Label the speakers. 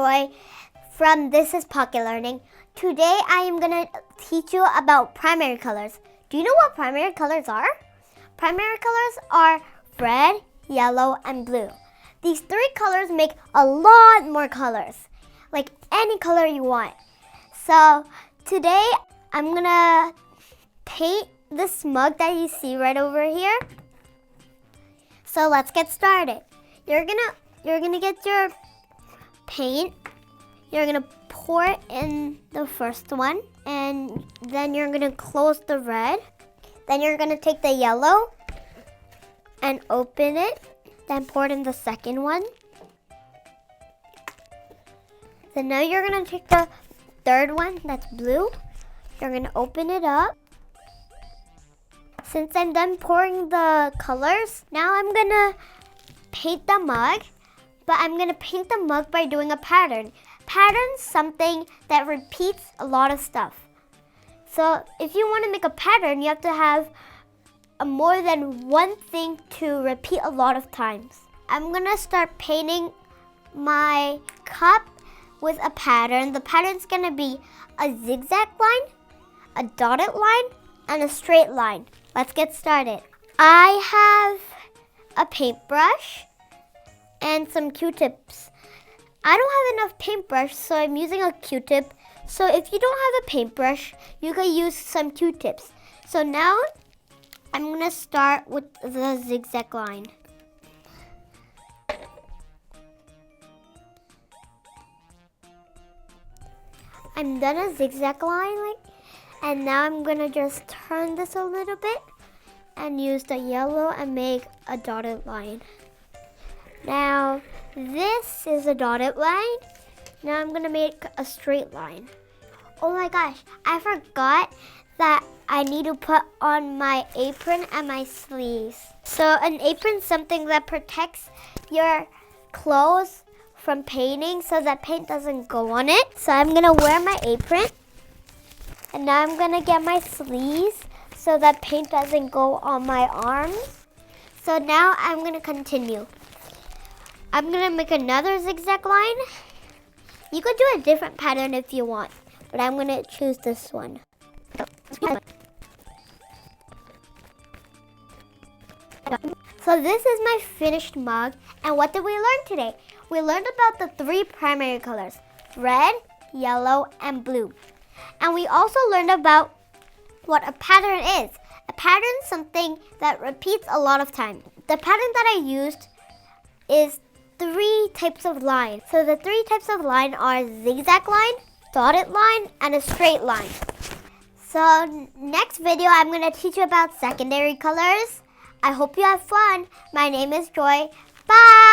Speaker 1: Joy from This is Pocket Learning. Today I am going to teach you about primary colors. Do you know what primary colors are? Primary colors are red, yellow, and blue. These three colors make a lot more colors, like any color you want. So today I'm going to paint this mug that you see right over here. So let's get started. You're gonna get your paint. You're gonna pour it in the first one, and then you're gonna close the red. Then you're gonna take the yellow and open it. Then pour it in the second one. Then now you're gonna take the third one that's blue. You're gonna open it up. Since I'm done pouring the colors, now I'm gonna paint the mug, but I'm gonna paint the mug by doing a pattern. Pattern's something that repeats a lot of stuff. So if you want to make a pattern, you have to have more than one thing to repeat a lot of times. I'm gonna start painting my cup with a pattern. The pattern's gonna be a zigzag line, a dotted line, and a straight line. Let's get started. I have a paintbrush and some Q-tips. I don't have enough paintbrush, so I'm using a Q-tip. So if you don't have a paintbrush, you can use some Q-tips. So now I'm gonna start with the zigzag line. I'm done a zigzag line, and now I'm gonna just turn this a little bit and use the yellow and make a dotted line. Now this is a dotted line. Now I'm gonna make a straight line. Oh my gosh, I forgot that I need to put on my apron and my sleeves. So an apron is something that protects your clothes from painting so that paint doesn't go on it. So I'm gonna wear my apron. And now I'm gonna get my sleeves so that paint doesn't go on my arms. So now I'm gonna continue. I'm gonna make another zigzag line. You could do a different pattern if you want, but I'm gonna choose this one. So this is my finished mug, and what did we learn today? We learned about the three primary colors, red, yellow, and blue. And we also learned about what a pattern is. A pattern is something that repeats a lot of times. The pattern that I used is three types of line. So the three types of line are zigzag line, dotted line, and a straight line. So next video, I'm going to teach you about secondary colors. I hope you have fun. My name is Joy. Bye!